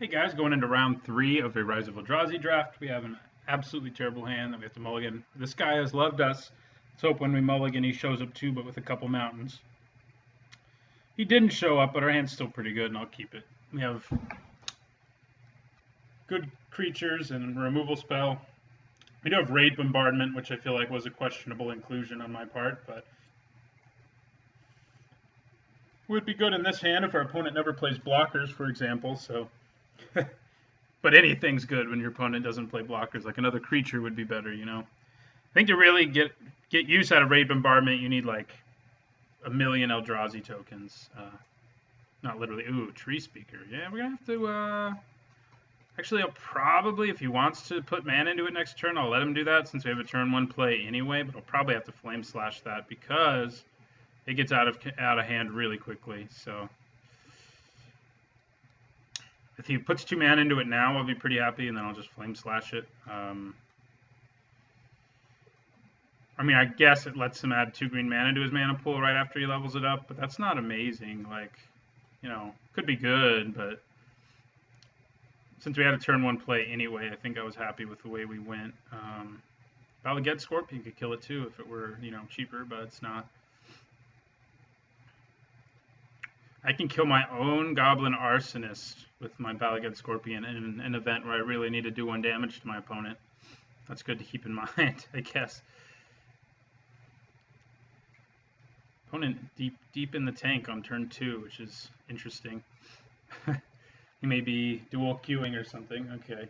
Hey guys, going into round 3 of a Rise of Eldrazi draft. We have an absolutely terrible hand that we have to mulligan. This guy has loved us. Let's hope when we mulligan he shows up too, but with a couple mountains. He didn't show up, but our hand's still pretty good, and I'll keep it. We have good creatures and removal spell. We do have Raid Bombardment, which I feel like was a questionable inclusion on my part, but would be good in this hand if our opponent never plays blockers, for example. So. But anything's good when your opponent doesn't play blockers. Like another creature would be better, you know. I think to really get use out of Raid Bombardment, you need like a million Eldrazi tokens. Not literally. Ooh, Tree Speaker. Yeah, we're gonna have to. Actually, I'll probably, if he wants to put mana into it next turn, I'll let him do that since we have a turn 1 play anyway. But I'll probably have to Flame Slash that because it gets out of hand really quickly. So. If he puts 2 mana into it now, I'll be pretty happy, and then I'll just Flame Slash it. I mean, I guess it lets him add 2 green mana to his mana pool right after he levels it up, but that's not amazing. Like, you know, could be good, but since we had a turn 1 play anyway, I think I was happy with the way we went. Valaged Scorpion could kill it too if it were, you know, cheaper, but it's not. I can kill my own Goblin Arsonist with my Valaged Scorpion in an event where I really need to do 1 damage to my opponent. That's good to keep in mind, I guess. Opponent deep in the tank on turn 2, which is interesting. He may be dual queuing or something. Okay.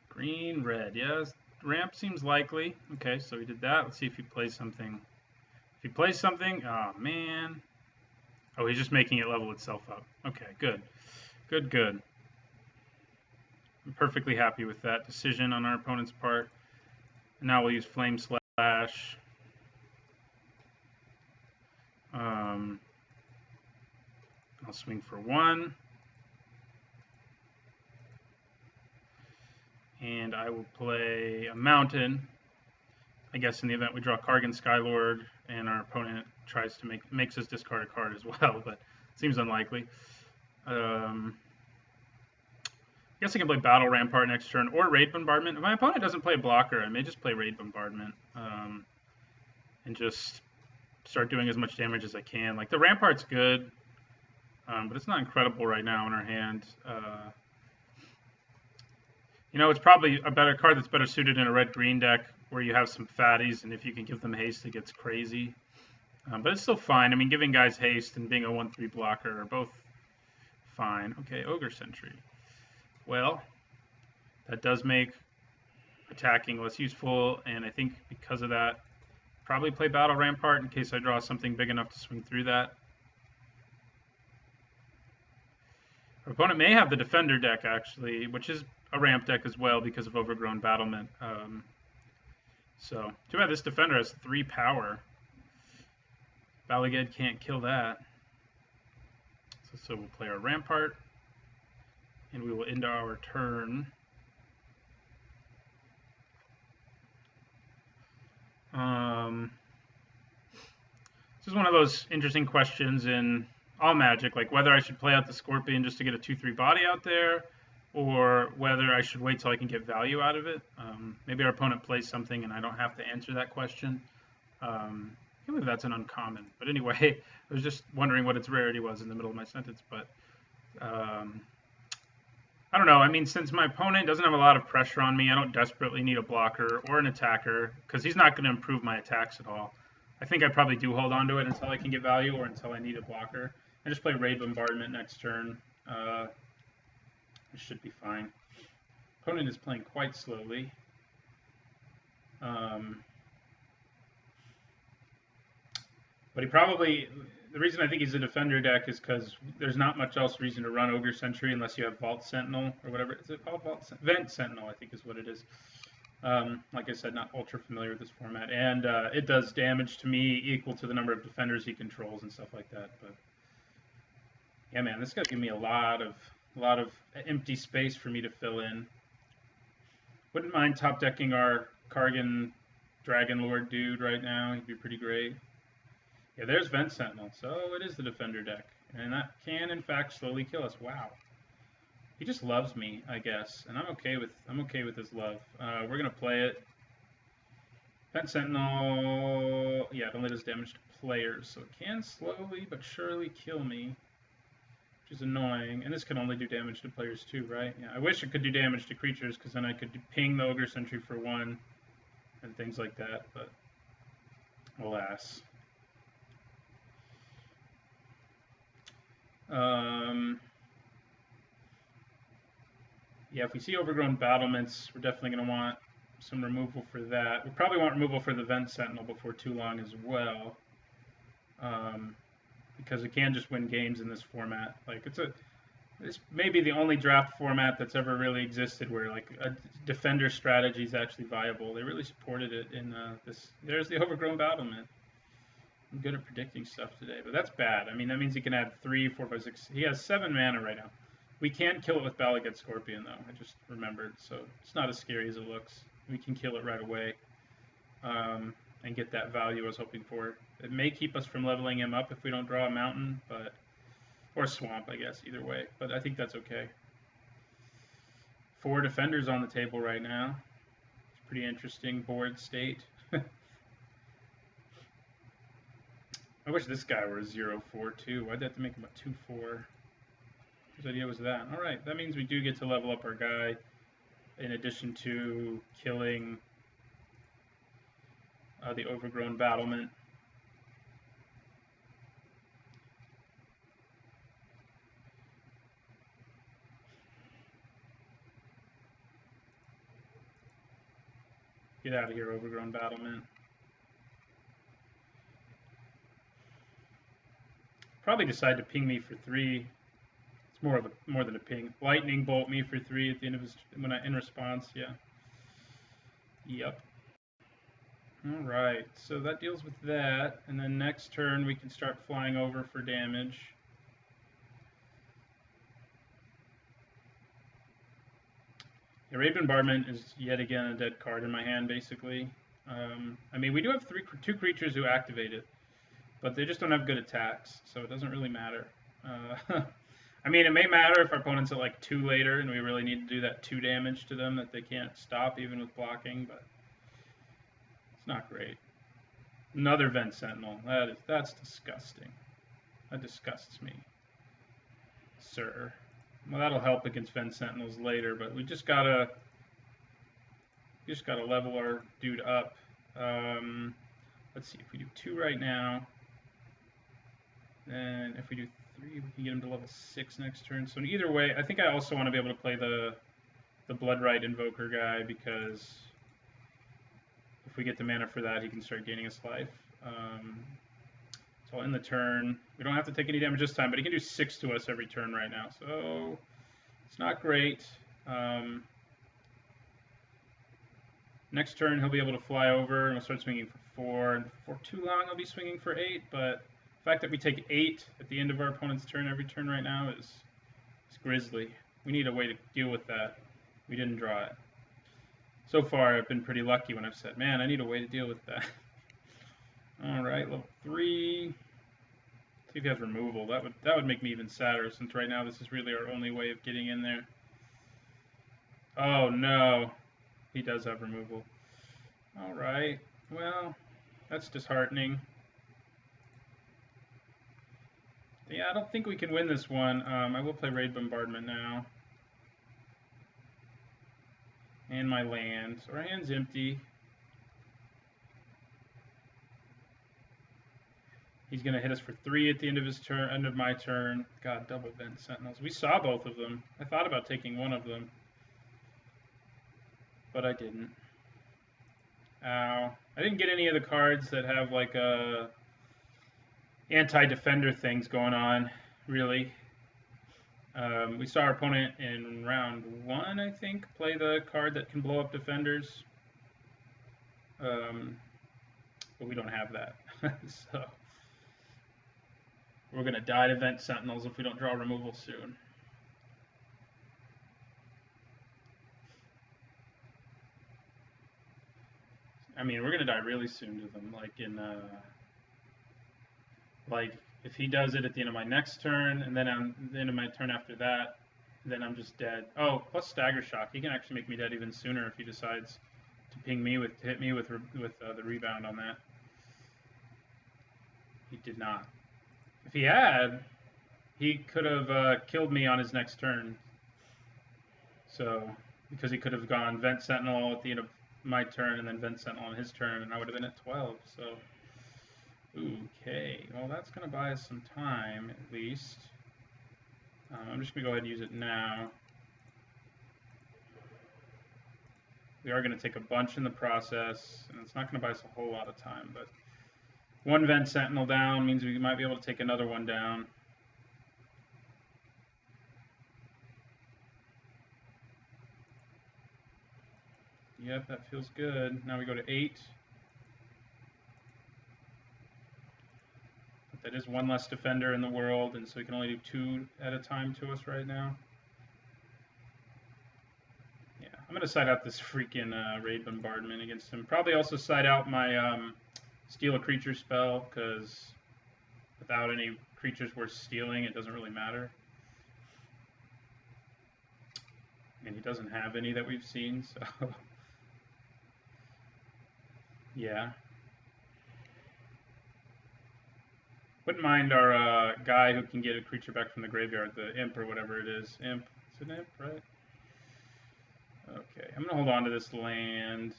Green, red. Yes, ramp seems likely. Okay, so he did that. Let's see if he plays something. If he plays something, oh man. Oh, he's just making it level itself up. Okay, good. Good. I'm perfectly happy with that decision on our opponent's part. And now we'll use Flame Slash. I'll swing for 1. And I will play a mountain. I guess in the event we draw Kargan Skylord and our opponent tries to makes us discard a card as well, but it seems unlikely. I guess I can play Battle Rampart next turn or Raid Bombardment. If my opponent doesn't play blocker, I may just play Raid Bombardment and just start doing as much damage as I can. Like the Rampart's good, but it's not incredible right now in our hand. You know, it's probably a better card that's better suited in a red-green deck where you have some fatties, and if you can give them haste, it gets crazy. But it's still fine. I mean, giving guys haste and being a 1/3 blocker are both fine. Okay, Ogre Sentry. Well, that does make attacking less useful, and I think because of that, probably play Battle Rampart in case I draw something big enough to swing through that. Our opponent may have the Defender deck, actually, which is a ramp deck as well because of Overgrown Battlement. So, too bad this Defender has 3 power. Valaged can't kill that. So we'll play our Rampart, and we will end our turn. This is one of those interesting questions in all Magic, like whether I should play out the Scorpion just to get a 2/3 body out there, or whether I should wait till I can get value out of it. Maybe our opponent plays something and I don't have to answer that question. I believe that's an uncommon. But anyway, I was just wondering what its rarity was in the middle of my sentence. But I don't know. I mean, since my opponent doesn't have a lot of pressure on me, I don't desperately need a blocker or an attacker because he's not going to improve my attacks at all. I think I probably do hold on to it until I can get value or until I need a blocker. I just play Raid Bombardment next turn. It should be fine. Opponent is playing quite slowly. But he probably, the reason I think he's a Defender deck is because there's not much else reason to run Ogre Sentry unless you have Vault Sentinel or whatever. Is it called? Vent Sentinel, I think is what it is. Like I said, not ultra familiar with this format. And it does damage to me equal to the number of defenders he controls and stuff like that. But yeah, man, this guy's giving me a lot of empty space for me to fill in. Wouldn't mind top decking our Kargan Dragon Lord dude right now. He'd be pretty great. Yeah, there's Vent Sentinel. So it is the Defender deck. And that can, in fact, slowly kill us. Wow. He just loves me, I guess, and I'm okay with his love. We're gonna play it. Vent Sentinel, yeah, it only does damage to players, so it can slowly but surely kill me, which is annoying. And this can only do damage to players too, right? Yeah, I wish it could do damage to creatures, because then I could ping the Ogre Sentry for 1 and things like that, but alas. Yeah, if we see overgrown battlements, we're definitely going to want some removal for that. We probably want removal for the Vent Sentinel before too long as well, because we can just win games in this format. Like it's maybe the only draft format that's ever really existed where like a defender strategy is actually viable. They really supported it in this. There's the overgrown battlement. I'm good at predicting stuff today, but that's bad. I mean, that means he can add 3, 4, 5, 6. He has 7 mana right now. We can kill it with Balagad Scorpion, though. I just remembered, so it's not as scary as it looks. We can kill it right away and get that value I was hoping for. It may keep us from leveling him up if we don't draw a mountain, but or swamp, I guess, either way. But I think that's okay. 4 defenders on the table right now. It's pretty interesting board state. I wish this guy were a 0/4 too. Why'd they have to make him a 2/4? Whose idea was that? Alright, that means we do get to level up our guy in addition to killing the overgrown battlement. Get out of here, overgrown battlement. Probably decide to ping me for 3. It's more than a ping. Lightning bolt me for 3 at the end of his in response. Yeah. Yep. All right. So that deals with that, and then next turn we can start flying over for damage. Yeah, Raid Bombardment is yet again a dead card in my hand, basically. I mean, we do have 2 creatures who activate it, but they just don't have good attacks, so it doesn't really matter. I mean, it may matter if our opponent's at like 2 later and we really need to do that 2 damage to them that they can't stop even with blocking, but it's not great. Another Vent Sentinel. That's disgusting. That disgusts me, sir. Well, that'll help against Vent Sentinels later, but we just gotta level our dude up. Let's see, if we do 2 right now, then if we do 3, we can get him to level 6 next turn. So either way, I think I also want to be able to play the Bloodrite Invoker guy, because if we get the mana for that, he can start gaining us life. So I'll end the turn. We don't have to take any damage this time, but he can do 6 to us every turn right now, so it's not great. Next turn, he'll be able to fly over, and we'll start swinging for 4. And for too long, I'll be swinging for 8, but the fact that we take 8 at the end of our opponent's turn every turn right now is grisly. We need a way to deal with that. We didn't draw it. So far, I've been pretty lucky when I've said, man, I need a way to deal with that. Alright, level 3. See if he has removal. That would make me even sadder, since right now this is really our only way of getting in there. Oh no. He does have removal. Alright, well, that's disheartening. Yeah, I don't think we can win this one. I will play Raid Bombardment now. And my land. So our hand's empty. He's going to hit us for 3 at the end of his turn, end of my turn. God, double Vent Sentinels. We saw both of them. I thought about taking one of them, but I didn't. Ow. I didn't get any of the cards that have like anti-defender things going on, really. We saw our opponent in round 1, I think, play the card that can blow up defenders. But we don't have that. So we're going to die to Vent Sentinels if we don't draw removal soon. I mean, we're going to die really soon to them, like in like if he does it at the end of my next turn, and then on the end of my turn after that, then I'm just dead. Oh, plus stagger shock. He can actually make me dead even sooner if he decides to ping me with hit me with the rebound on that. He did not. If he had, he could have killed me on his next turn. So because he could have gone Vent Sentinel at the end of my turn and then Vent Sentinel on his turn, and I would have been at 12. So okay, well that's gonna buy us some time at least. I'm just gonna go ahead and use it now. We are going to take a bunch in the process, and it's not going to buy us a whole lot of time, but one Vent Sentinel down means we might be able to take another one down. Yep, that feels good. Now we go to 8. But that is one less defender in the world, and so we can only do 2 at a time to us right now. Yeah, I'm going to side out this freaking Raid Bombardment against him. Probably also side out my Steal a Creature spell, because without any creatures worth stealing, it doesn't really matter. And he doesn't have any that we've seen, so yeah. Wouldn't mind our guy who can get a creature back from the graveyard, the Imp or whatever it is. Imp. It's an Imp, right? Okay, I'm going to hold on to this land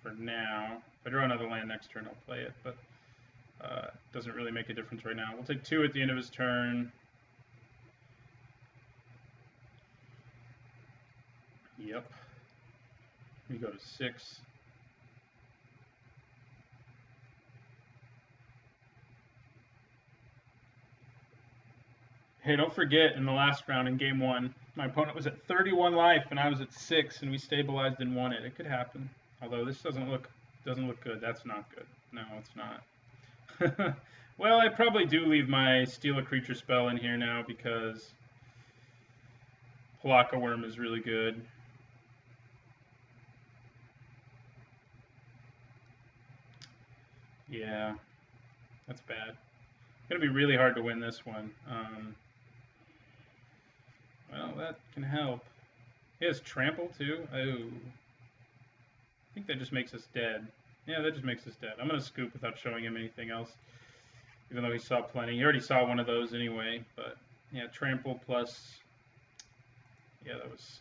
for now. If I draw another land next turn, I'll play it, but it doesn't really make a difference right now. We'll take 2 at the end of his turn. Yep. We go to 6. Hey, don't forget, in the last round in game 1, my opponent was at 31 life and I was at 6, and we stabilized and won it. It could happen. Although this doesn't look good. That's not good. No, it's not. Well, I probably do leave my Steal a Creature spell in here now because Palaka Worm is really good. Yeah, that's bad. It's going to be really hard to win this one. Well, that can help. He has Trample too. Oh, I think that just makes us dead. Yeah, that just makes us dead. I'm going to scoop without showing him anything else, even though he saw plenty. He already saw one of those anyway, but yeah, Trample plus, yeah, that was,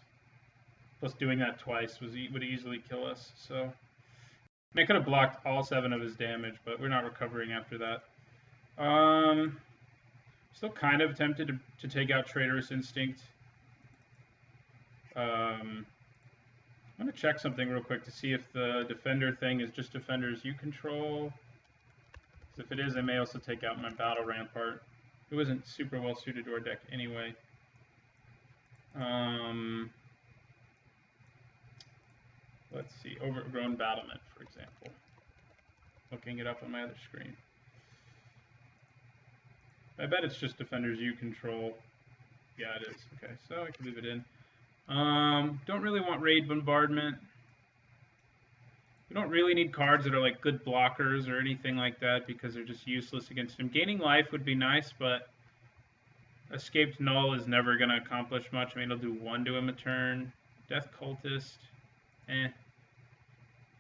plus doing that twice would easily kill us, so. I mean, I could have blocked all 7 of his damage, but we're not recovering after that. Still kind of tempted to take out Traitorous Instinct. I'm going to check something real quick to see if the defender thing is just defenders you control. If it is, I may also take out my Battle Rampart. It wasn't super well suited to our deck anyway. Let's see, Overgrown Battlement, for example. Looking it up on my other screen. I bet it's just defenders you control. Yeah, it is. Okay, so I can leave it in. Don't really want Raid Bombardment. We don't really need cards that are like good blockers or anything like that because they're just useless against him. Gaining life would be nice, but Escaped Null is never going to accomplish much. I mean, it'll do 1 to him a turn. Death Cultist,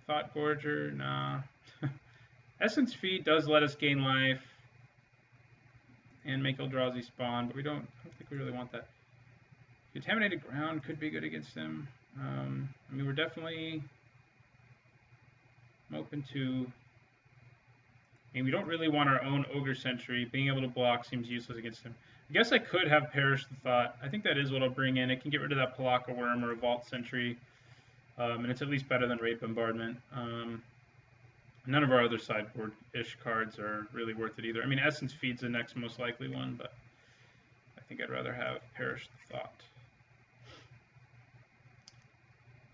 Thought Gorger, nah. Essence Feed does let us gain life and make Eldrazi spawn, but I don't think we really want that. Contaminated Ground could be good against him. I mean, we're definitely open to. I mean, we don't really want our own Ogre Sentry. Being able to block seems useless against him. I guess I could have Perish the Thought. I think that is what I'll bring in. It can get rid of that Palaka Worm or a Vault Sentry, and it's at least better than Raid Bombardment. None of our other sideboard-ish cards are really worth it either. I mean, Essence Feed's the next most likely one, but I think I'd rather have Perish the Thought.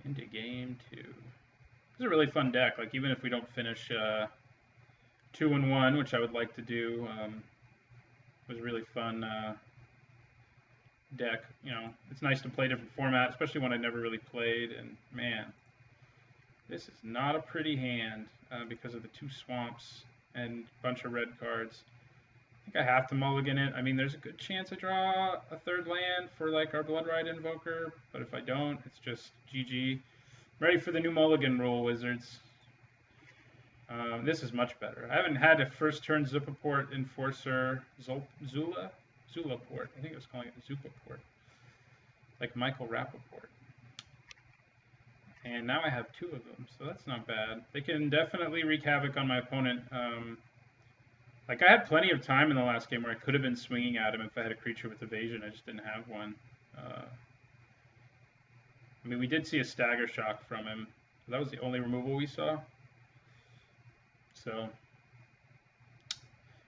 Into game 2. This is a really fun deck. Like, even if we don't finish 2-1, which I would like to do, it was a really fun deck. You know, it's nice to play different formats, especially one I never really played. And man, this is not a pretty hand because of the 2 swamps and a bunch of red cards. I think I have to mulligan it. I mean, there's a good chance I draw a third land for like our Bloodrite Invoker, but if I don't, it's just GG. Ready for the new mulligan rule, Wizards. This is much better. I haven't had a first turn Zupaport Enforcer Zula Port. I think I was calling it Zupaport, like Michael Rappaport. And now I have 2 of them, so that's not bad. They can definitely wreak havoc on my opponent. Like, I had plenty of time in the last game where I could have been swinging at him if I had a creature with evasion. I just didn't have one. I mean, we did see a Stagger Shock from him. That was the only removal we saw. So,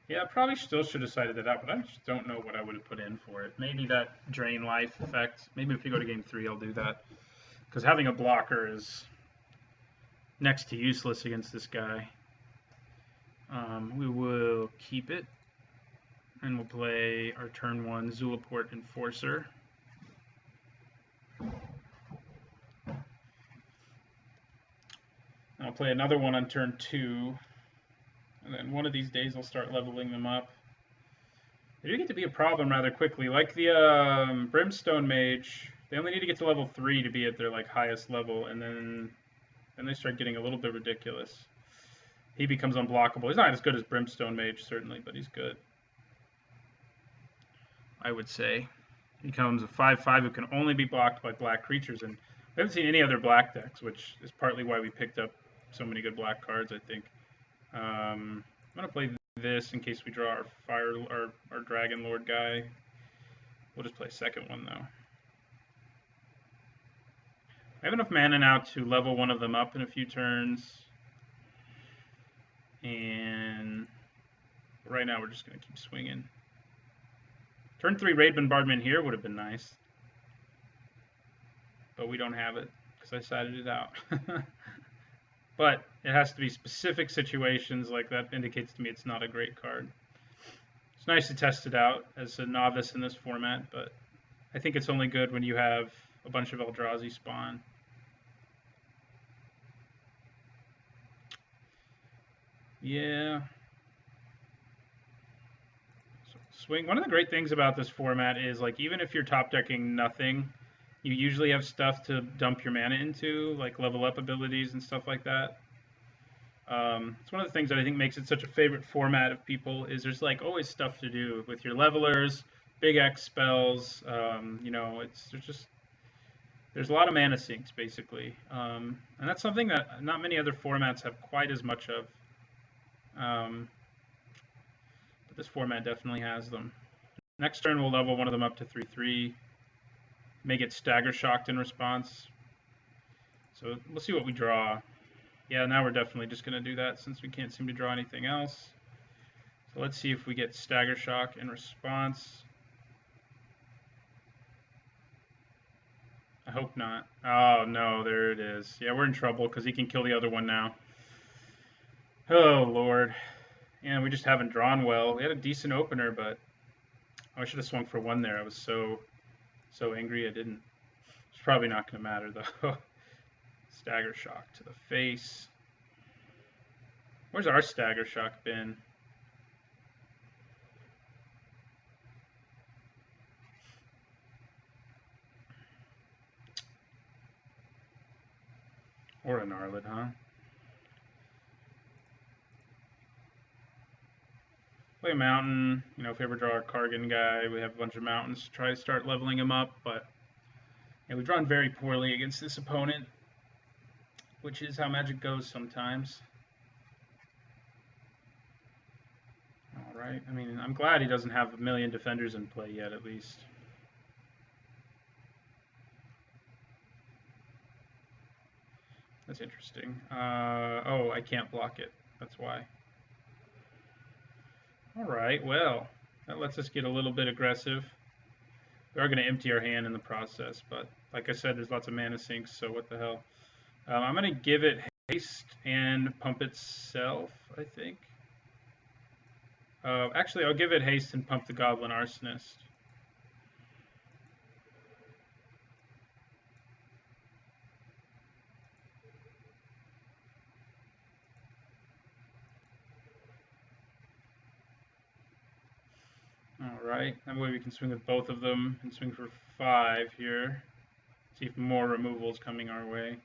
yeah, I probably still should have sided it out, but I just don't know what I would have put in for it. Maybe that Drain Life effect. Maybe if we go to game 3, I'll do that. Because having a blocker is next to useless against this guy. We will keep it, and we'll play our turn 1 Zulaport Enforcer. And I'll play another one on turn 2, and then one of these days I'll start leveling them up. They do get to be a problem rather quickly. Like the Brimstone Mage, they only need to get to level 3 to be at their like highest level, and then they start getting a little bit ridiculous. He becomes unblockable. He's not as good as Brimstone Mage, certainly, but he's good. I would say. He becomes a 5/5 who can only be blocked by black creatures, and we haven't seen any other black decks, which is partly why we picked up so many good black cards, I think. I'm going to play this in case we draw our Dragon Lord guy. We'll just play a second one, though. I have enough mana now to level one of them up in a few turns. And right now we're just going to keep swinging. Turn 3 Raid Bombardment here would have been nice. But we don't have it because I sided it out. But it has to be specific situations, like that indicates to me it's not a great card. It's nice to test it out as a novice in this format, but I think it's only good when you have a bunch of Eldrazi spawn. Yeah. So swing. One of the great things about this format is, like, even if you're top decking nothing, you usually have stuff to dump your mana into, like level up abilities and stuff like that. It's one of the things that I think makes it such a favorite format of people, is there's like always stuff to do with your levelers, big X spells. You know, there's a lot of mana sinks basically, and that's something that not many other formats have quite as much of. But this format definitely has them. Next turn we'll level one of them up to 3/3. May get Stagger Shocked in response. So we'll see what we draw. Yeah, now we're definitely just going to do that since we can't seem to draw anything else. So let's see if we get Stagger Shock in response. I hope not. Oh, no, there it is. Yeah, we're in trouble because he can kill the other one now. Oh, Lord. Yeah, we just haven't drawn well. We had a decent opener, but I should have swung for 1 there. I was so angry I didn't. It's probably not going to matter, though. Stagger Shock to the face. Where's our Stagger Shock been? Or a Gnarlid, huh? Play a mountain. You know, if we ever draw a Kargan guy, we have a bunch of mountains to try to start leveling him up, but yeah, we've drawn very poorly against this opponent, which is how Magic goes sometimes. Alright, I mean, I'm glad he doesn't have a million defenders in play yet, at least. That's interesting. Oh, I can't block it. That's why. Alright, well, that lets us get a little bit aggressive. We are going to empty our hand in the process, but like I said, there's lots of mana sinks, so what the hell. I'm going to give it haste and pump itself, I think. Actually, I'll give it haste and pump the Goblin Arsonist. Alright, that way we can swing with both of them and swing for 5 here. See if more removals coming our way.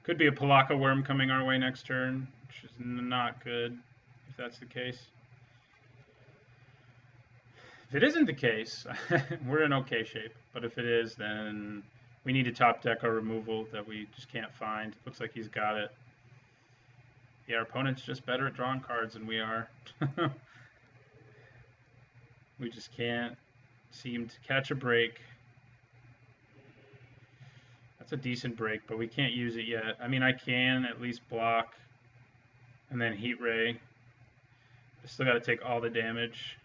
Could be a Palaka Worm coming our way next turn, which is not good if that's the case. If it isn't the case, we're in okay shape. But if it is, then we need to top deck our removal that we just can't find. Looks like he's got it. Yeah, our opponent's just better at drawing cards than we are. We just can't seem to catch a break. That's a decent break, but we can't use it yet. I mean, I can at least block and then Heat Ray. I still got to take all the damage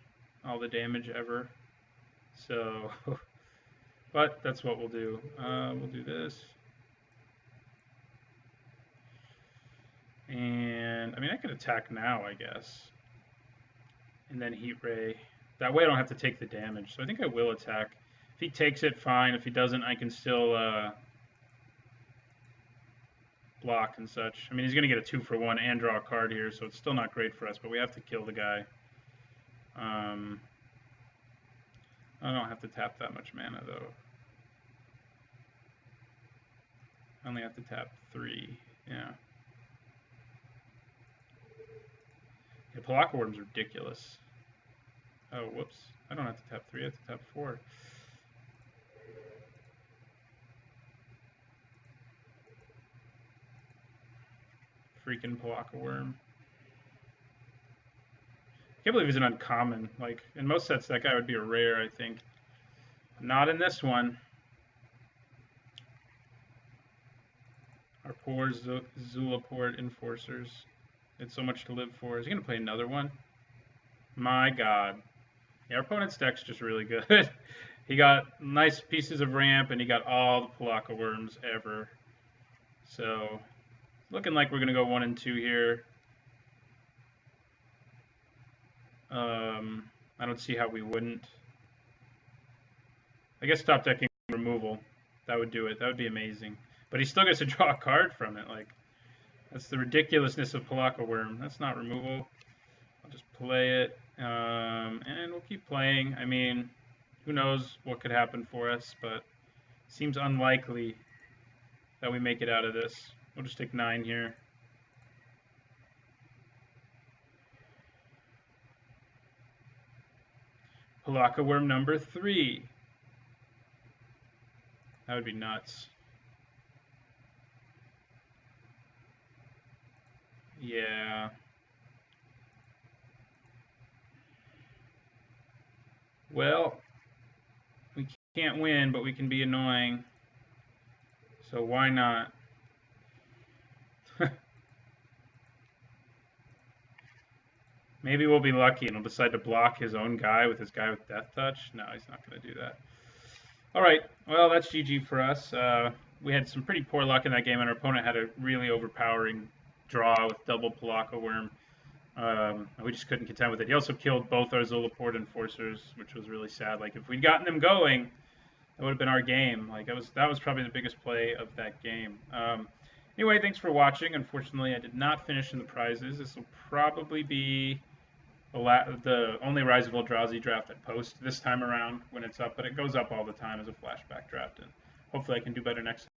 ever. So, but that's what we'll do. We'll do this. And, I mean, I could attack now, I guess. And then Heat Ray. That way I don't have to take the damage. So I think I will attack. If he takes it, fine. If he doesn't, I can still block and such. I mean, he's going to get a 2-for-1 and draw a card here, so it's still not great for us, but we have to kill the guy. I don't have to tap that much mana, though. I only have to tap 3. Yeah. Yeah, Palaka Worm's ridiculous. Oh, whoops. I don't have to tap 3, I have to tap 4. Freaking Palaka Worm. I can't believe he's an uncommon. Like, in most sets, that guy would be a rare, I think. Not in this one. Our poor Zulaport Enforcers. It's so much to live for. Is he going to play another one? My god. Yeah, our opponent's deck's just really good. He got nice pieces of ramp, and he got all the Palaka Worms ever. So, looking like we're going to go 1 and 2 here. I don't see how we wouldn't. I guess top decking removal. That would do it. That would be amazing. But he still gets to draw a card from it. Like, that's the ridiculousness of Palaka Worm. That's not removal. I'll just play it. And we'll keep playing. I mean, who knows what could happen for us, but it seems unlikely that we make it out of this. We'll just take 9 here. Palaka Worm number 3. That would be nuts. Yeah. Well, we can't win, but we can be annoying. So why not? Maybe we'll be lucky and he'll decide to block his own guy with his guy with Death Touch. No, he's not going to do that. All right, well, that's GG for us. We had some pretty poor luck in that game, and our opponent had a really overpowering draw with double Palaka Worm. We just couldn't contend with it. He also killed both our Zulaport Enforcers, which was really sad. Like, if we'd gotten them going, that would have been our game. Like, that was probably the biggest play of that game. Anyway, thanks for watching. Unfortunately, I did not finish in the prizes. This will probably be the only Rise of Eldrazi draft I post this time around when it's up, but it goes up all the time as a flashback draft, and hopefully I can do better next time.